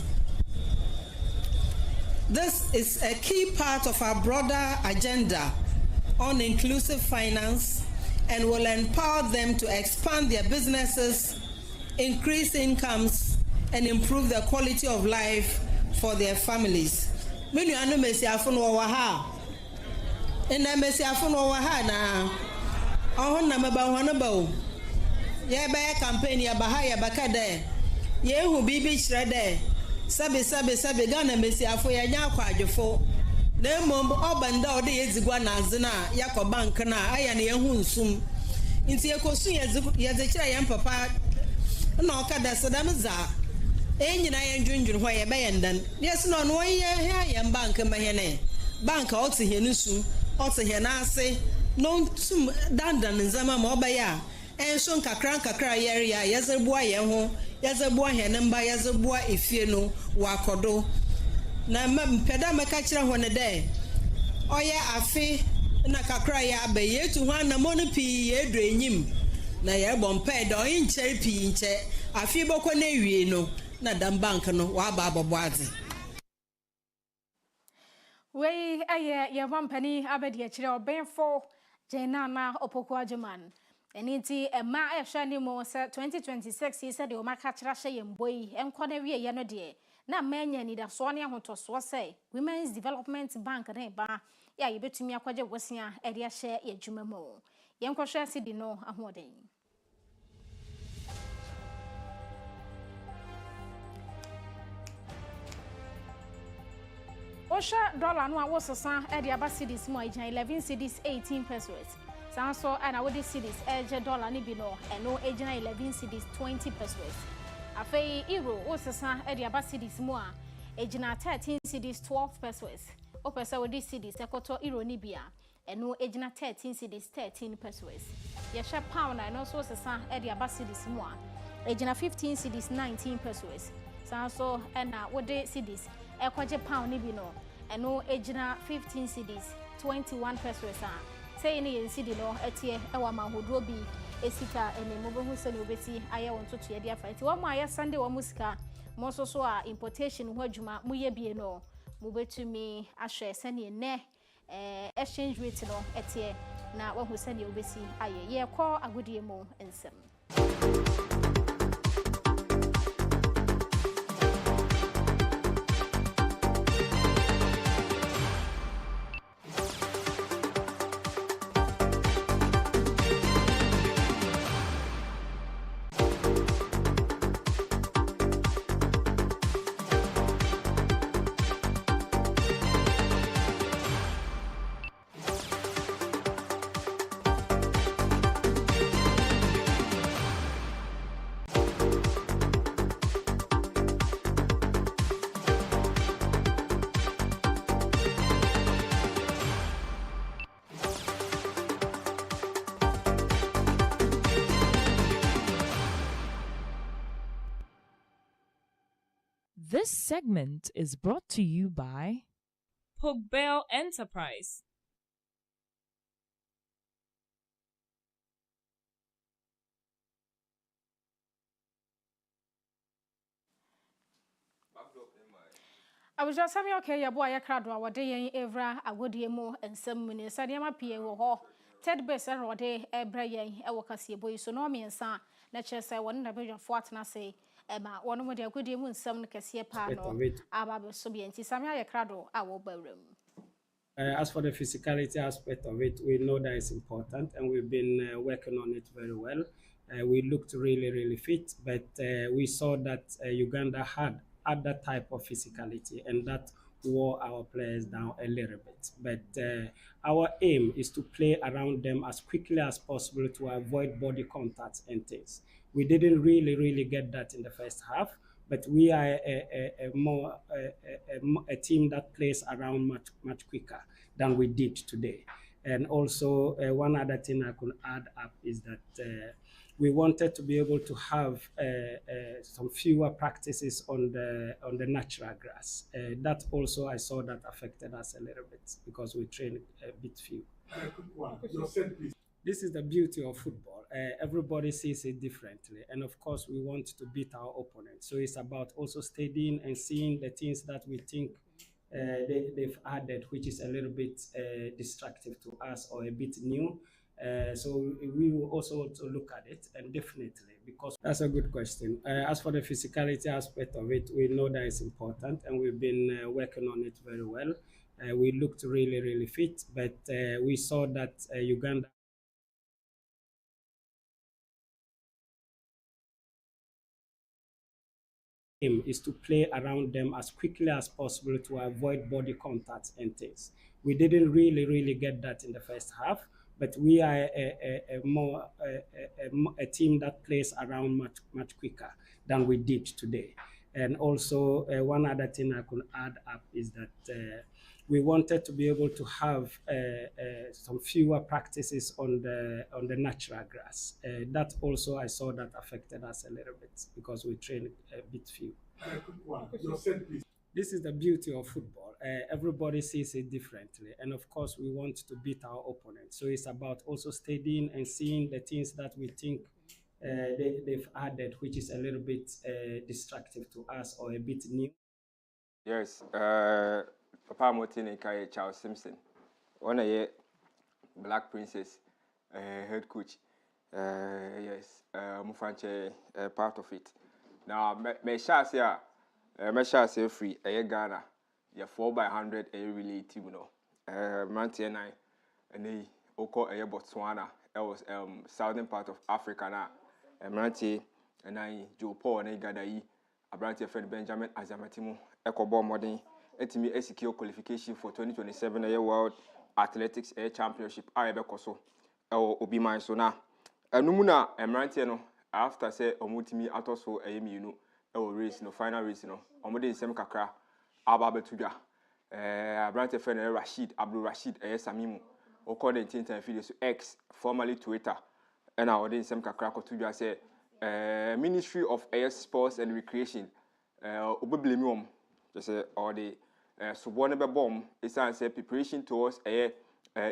S20: This is a key part of our broader agenda on inclusive finance and will empower them to expand their businesses, increase incomes, and improve the quality of life for their families. When you are no mesiafun waha, and I mesiafun waha na, oh na meba ye ba campaign ya bahaya bakade, ye hu bibi shrede, sabe Ghana mesiafo ya nya kwadwefo. Na mom obanda ode yezigwa na azena yakọ bank na aya na yehu nsum nti ekosu yezekira yan papa na okada sadam za enyina yan dwundwun ho ye beyendan yes no no ye yan bank mahene bank otu he nusu otu he na ase no tum dandan nzama ma obaya enso nkakra yeria yezebua ye ho yezebua he namba yezebua efie no wakodo na mpeda meka kira hone de oye afi na kakra ya be yetu hwan na monopi yedu enyim na ye bompe do inche pi nche afi boko na wie no na dam bank no wa ba boboaze
S4: we aye ye vampani abedi a kire obenfo jena na opoko Agyemang eniti ema ehwa ni mo se 2026 he said o maka kira hye yemboi enko na wie ye no de na manya ni da so ne ahotoso say Women's Development Bank na ba ya yebetumi akwaje wosia eri ahye yadwuma mu yenkohwe asidi no ahoden Osha dollar no awosesa eri aba cedis mo ajan 11 cedis 18 pesos sanso ana wodi cedis eje dollar ni bi no eno ajan 11 cedis 20 pesos afei euro osesa eri aba cedis mo a ejina 13 cedis 12 pesos opesa wodi cedis ekoto euro ni bia eno ejina 13 cedis 13 pesos yesha pound na no so osesa eri aba cedis mo a ejina 15 cedis 19 pesos sanso ena wodi cedis ekwaje pound ni bi no eno ejina 15 cedis 21 pesos a say ni yen cedi no etie ewa mahodro bi esika ene mobehu se ne obeti aye won toto ye dia fight wo mo aye Sunday wo musika mo so so a importation ho adwuma mo ye bie no mo betumi ahwe se ne ne exchange rate no etie na wo hu se ne obeti aye ye ko agodie mo ensem.
S2: This segment is brought to you by Pugbell Enterprise.
S4: I was just saying, okay, your boy, a crowd, or day in Evra, a good yemo, and some minutes, and Yama Pia, or Ted Besser, or day, a brayen, a wakasi boy, so no me and son, nature say one never your fortuna say, Emma, one with your good yemo, and some cassia pano, Abba Sobianti, Samia, a crowd, our bedroom.
S21: As for the physicality aspect of it, we know that it's important, and we've been working on it very well. We looked really, really fit, but we saw that Uganda had other type of physicality, and that wore our players down a little bit. But our aim is to play around them as quickly as possible to avoid body contact and things. We didn't really get that in the first half, but we are a team that plays around much quicker than we did today. And also, one other thing I could add up is that we wanted to be able to have some fewer practices on the natural grass. That also, I saw that affected us a little bit because we trained a bit few. This is the beauty of football. Everybody sees it differently. And of course, we want to beat our opponents. So it's about also studying and seeing the things that we think they've added, which is a little bit destructive to us or a bit new. So we will also look at it, and definitely, because that's a good question. As for the physicality aspect of it, we know that it's important, and we've been working on it very well. We looked really fit, but we saw that Uganda is to play around them as quickly as possible to avoid body contact and things. We didn't really get that in the first half, but we are a team that plays around much quicker than we did today. And also, one other thing I could add up is that we wanted to be able to have some fewer practices on the natural grass. That also, I saw that affected us a little bit because we trained a bit few. This is the beauty of football. Everybody sees it differently, and of course, we want to beat our opponents. So it's about also studying and seeing the things that we think they've added, which is a little bit destructive to us or a bit new.
S1: Yes, Papa Motini Kai Charles Simpson, one of the Black Princess head coach. Yes, Mufanche part of it. Now, me shall say free. Ghana, you're 4x100 relay team, you know. Manti and I, and they oko Botswana. That was southern part of Africa now. Manti and I, Joe Paul and I Gadayi, a branch of friend Benjamin Azamatimu, Ecobo Modern. Etimi secure qualification for 2027 World Athletics Air Championship. I be koso. Obi man so na. Numuna emerante no after say omutimi atoso eyemi no race no final race no. Omode nsem kakra aba betudwa. Abrante friend Rashid Abdul Rashid Samimu. Okode ntintan video so X formerly Twitter. And I ode nsem kakra kotudwa say Ministry of Air Sports and Recreation obeblemi just say all the so one be bomb is say preparation towards a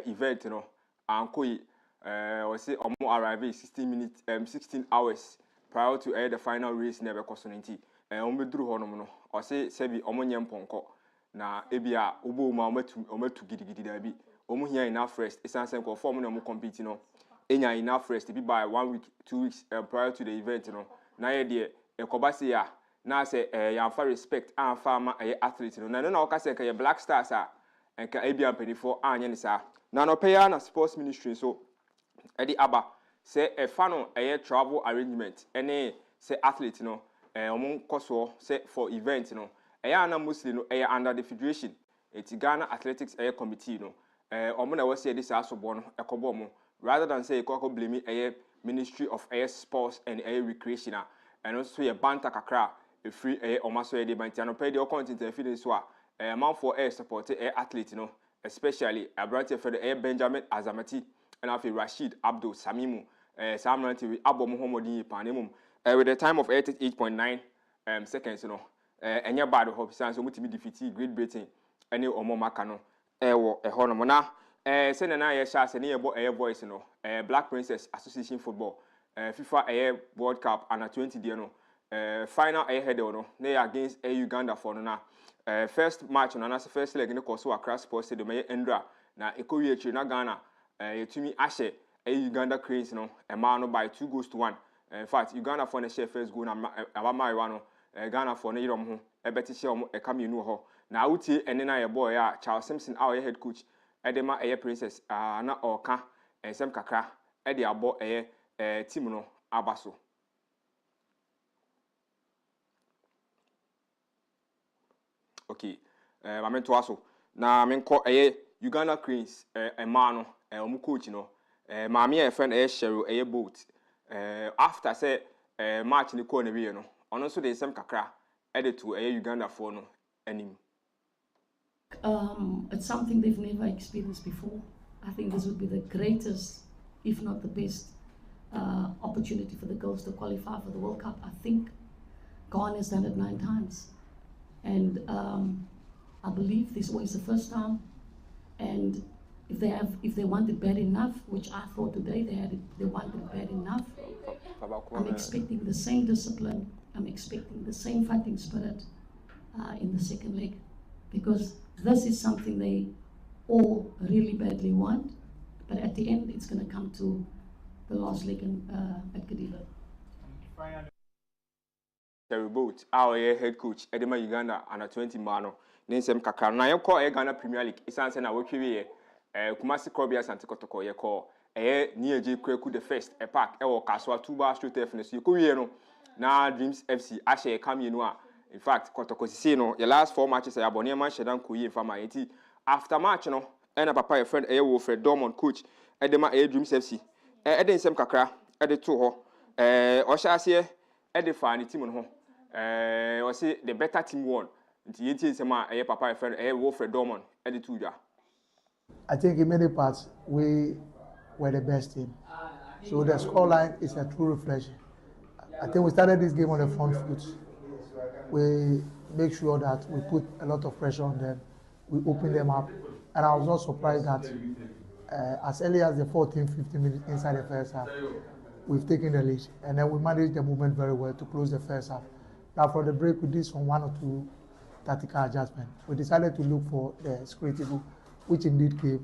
S1: event, you know, and or say arrive 16 hours prior to the final race never cosonity be dru honom no or say sebi nyem ponko na ebia obo ma ometu gidigidi da bi hia enough rest is say ko form no compete no enya enough rest be by 1 week 2 weeks prior to the event, you know, na ye de ekobase ya na say yamfa respect and farmer athlete no na o ka say ka Black Stars and ka ebia penifo anya ni sa na no pay na sports ministry so edi aba say e fa no travel arrangement any say athlete no omon koso say for event no na mostly no under the federation eti Ghana Athletics committee no omon na we say this asobo no ekobo mo rather than say ko blame Ministry of Air Sports and Air Recreation and also a banter kakra a free omaso de bantiano pay the content and feeding so man for air support air athlete, you know, especially a branch for the air Benjamin Azamati and Afia Rashid Abdul Samimu Samranti with Abo Muhammadi Panimum with a time of 88.9 seconds, you know, and your bad hope sans so be defeated Great Britain any omo makano a honomona send an eye shots and air voice, you know, Black Princess Association Football FIFA Air World Cup and a 20 you know. Final ahead no they against Uganda for now. First match on another first leg in the course of Accra Sports Stadium Endra na ekowie na Ghana yetumi ahye Uganda Cranes no man by 2-1. In fact, Uganda for the share first goal na abamaiwa no Ghana for na yirom ho ebeti share omo eka mienu ho na utie ene na ye boy Charles Simpson our head coach edema Princess na oka ensem kakra ede abo team no abaso. Okay, I'm to aso. Na I'm call Uganda Cranes man no coach no maami friend Cheryl boat after say match ni ko na we no ono so dey sem kakra edit to Uganda for no anim.
S3: It's something they've never experienced before. I think this would be the greatest, if not the best, opportunity for the girls to qualify for the World Cup. I think Ghana has done it 9 times, and I believe this was the first time. And if they want it bad enough, which I thought today they want it bad enough, I'm expecting the same discipline. I'm expecting the same fighting spirit in the second leg, because this is something they all really badly want. But at the end, it's going to come to the last leg at Kadiva.
S1: Terry Boat, our head coach, Edema Uganda, under 20 mano. Ninsem kakra na yeko Ghana Premier League isanse na wotwe Kumasi Krobia Sante Kotoko yeko ni eje kwaku the first park e wo Kaswa Tuba Street FNS yeko wie no na Dreams FC ahye kam yenu a in fact Kotoko sisi no your last 4 matches ya bone man shedan koyi fama enti after match no na papa your friend wo Fred Dormont coach Edema Dreams FC eden nsem kakra ede to ho o sha ase ede fa ni team no ho o say the better team won. I think
S22: in many parts we were the best team. So the scoreline is a true reflection. I think we started this game on the front foot. We make sure that we put a lot of pressure on them. We open them up. And I was not surprised that as early as the 14-15 minutes inside the first half, we've taken the lead. And then we managed the movement very well to close the first half. Now for the break, we did some 1 or 2 tactical adjustment. We decided to look for the security group, which indeed came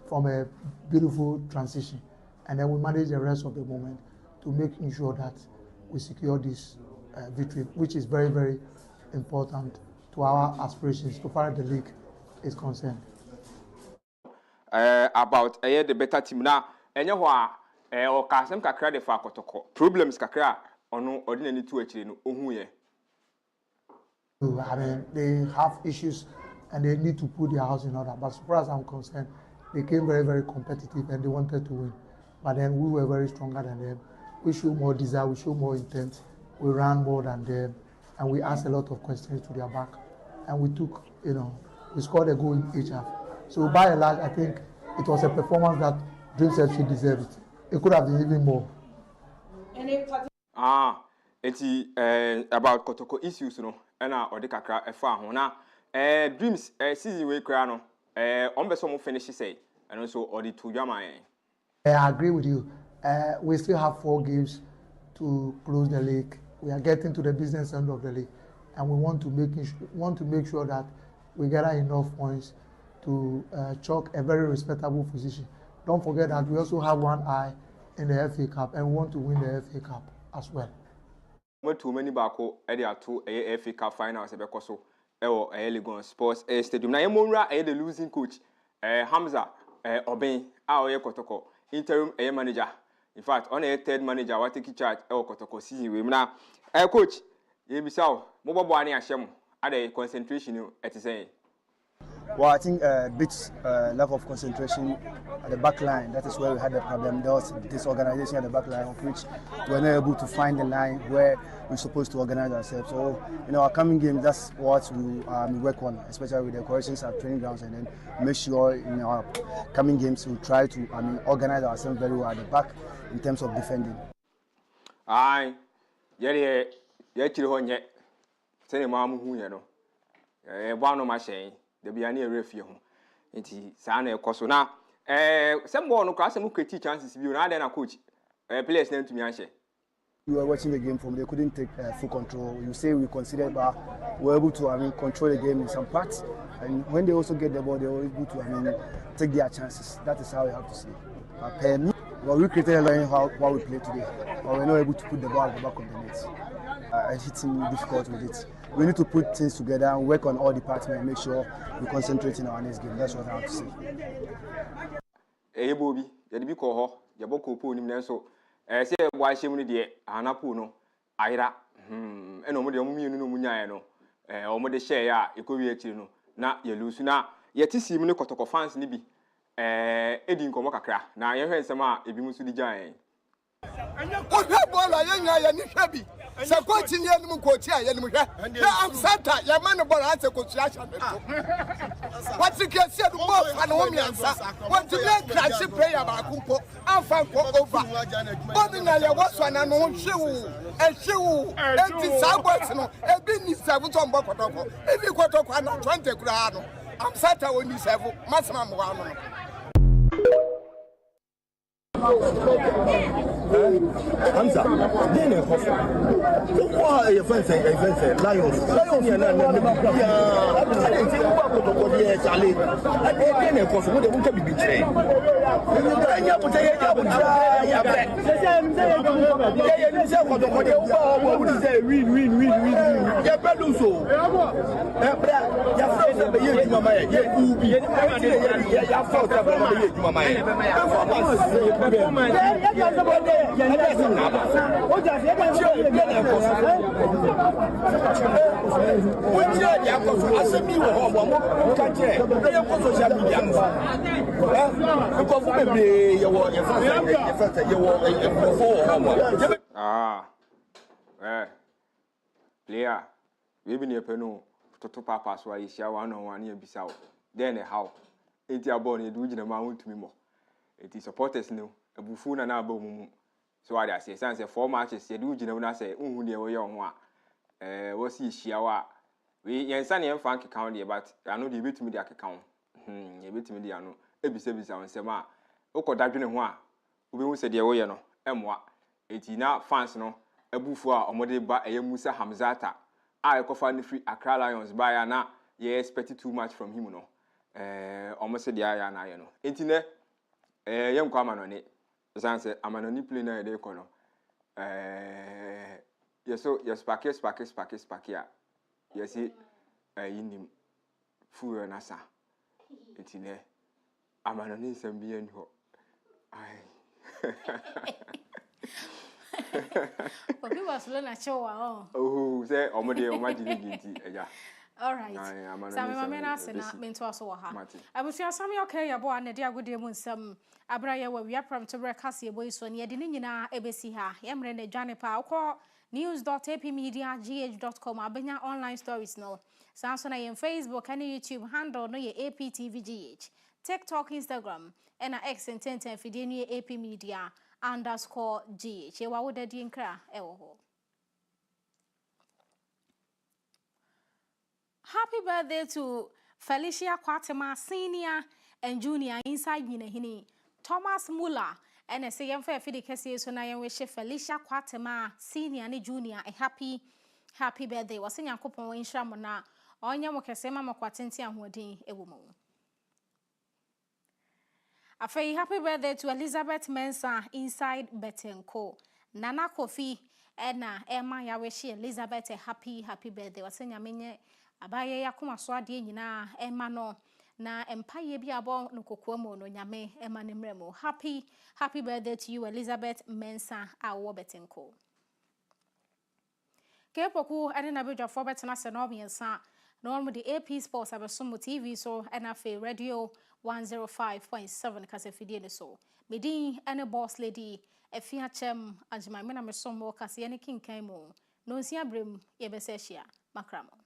S22: from a beautiful transition. And then we managed the rest of the moment to make sure that we secure this victory, which is very, very important to our aspirations so far as the league is concerned.
S1: About the better team now, and you are or Kasem Kakra de Fakotoko. Problems Kakra or no ordinary 2 actually no Ohuye.
S22: I mean, they have issues and they need to put their house in order. But as far as I'm concerned, they came very, very competitive and they wanted to win. But then we were very stronger than them. We showed more desire, we showed more intent, we ran more than them, and we asked a lot of questions to their back. And we took, we scored a goal in each half. So by and large, I think it was a performance that Dreams FC deserved it. It could have been even more.
S1: It's about Kotoko issues, and or the kakra efa ho na Dreams season we kra no ombeso mo finish say and also or the 2 jama.
S22: I agree with you. We still have 4 games to close the league. We are getting to the business end of the league, and we want to make sure that we gather enough points to chalk a very respectable position. Don't forget that we also have 1 eye in the FA Cup, and we want to win the FA Cup as well.
S1: Too many bako area 2 FA Cup finals ebekoso ewo Legon Sports Stadium na yemonra the losing coach Hamza Oben a Kotoko interim manager. In fact on a 3rd manager what take charge Kotoko season we na coach yebisa mo bobo ani ahyem ade concentration you at saying.
S23: Well, I think bit lack of concentration at the back line. That is where we had the problem. There was disorganization at the back line, of which we were not able to find the line where we're supposed to organize ourselves. So, in our coming games, that's what we work on, especially with the corrections at training grounds, and then make sure in our coming games we try to organize ourselves very well at the back in terms of defending.
S1: Aye, yeah, say mamu hu no. One machine. The Biani refuse. It's Sana Coso. Now, some more no class and could chances you rather than a coach. Players name to me.
S23: We were watching the game from they couldn't take full control. You say we considered, but we were able to control the game in some parts. And when they also get the ball, they were able to take their chances. That is how we have to see. Per me, well, we created a line how we play today, but we're not able to put the ball at the back of the net. It's difficult with it. We need to put things together and work on all departments and make sure we concentrate in our next game. That's what I have to say.
S1: Hey, Bobby, you'll be called Yaboko Pony, so say why she only the Anapuno, Ira, and only the Muno, or the share, you could be not you lose now. Yet see me Kotoko fans, Nibi, Edding Komaka. Now you heard some if you must be giant.
S5: So coach in Yanum coach here, I'm Santa, your man about answer coach. What you can say, the boss and home answer. What to make crash prayer about Kumpo, I'm fine over. But in I was one and on shoe, and shoe, and Sabbath, and business Sabuton Bokotoko. If you got to 20 grand, I'm Santa when you have maximum one.
S6: Hamza, then a coffee. Why are you fancy? Lions, and Charlie. I didn't a coffee, what won't be betrayed.
S1: Player, we be near Peno to papa so I share 1-on-1 near Bissau. Then how? Ain't your born, you do the amount to me more. It is supporters new, a buffoon and a boom. So I say, since 4 matches, you do when I say, near young one. What's he shiawa? We Yansan and Frank County, but I know the bit me the account. You bit me the ano, every service on Sema. Oko Dadwin and one. We say the way no, Emwa. It is now fans no, a buffua or mode by a Musa Hamzata. I could find the free Accra Lions by Anna. You expected too much from him, no. Almost said the eye and I know. Intine, young common on it. As I said, I'm an only player de corner. Yes, so yes, spakia. Yes, it in him full and asa. It's in there. I'm an only some being ho.
S4: But we was learn a show.
S1: Oh, say, Omode, imagine.
S4: All right. Sammy Mamena Sena Minto Soha. I was your Sammy okay, a boy and a dear good demon some Abraya where we are from to breakfast your boys when you're dinner, ABC ha, Yamrene Johnny Power, news.apmedia.gh.com, Abenya online stories no. Samson I Facebook and YouTube handle no your APTVGH, TikTok, Instagram, and X and 10 Fidini AP Media _GH. Ye wa would a dinkra, ewo. Happy birthday to Felicia Kwatema Senior and Junior inside Minahini, Thomas Muller, and a second fair Fidicasi, so I wish Felicia Kwatema Senior and Junior a happy birthday. Was in Yankopon in Shamona, on Yamokasema Makwatinti and Woodin, a woman. A happy birthday to Elizabeth Mensah inside Betenco, Nana Kofi, Edna, Emma Yawishi, Elizabeth a happy birthday. Was in Yamine. Abaye yakuma swade nyina ema no na empaye bi abo no kokoamo no nyame ema ne mremo. Happy birthday to you Elizabeth Mensah awo betenko. Kepoku ene na bedwa for betena se no miensa no mo the AP Sports abesomo TV so ena fe radio 105.7 kasefidie ne so. Medin ene boss lady Afia Kyem Agyemang me na mesomo kase ene kinkan mo. No nsia brem ye besehia makramo.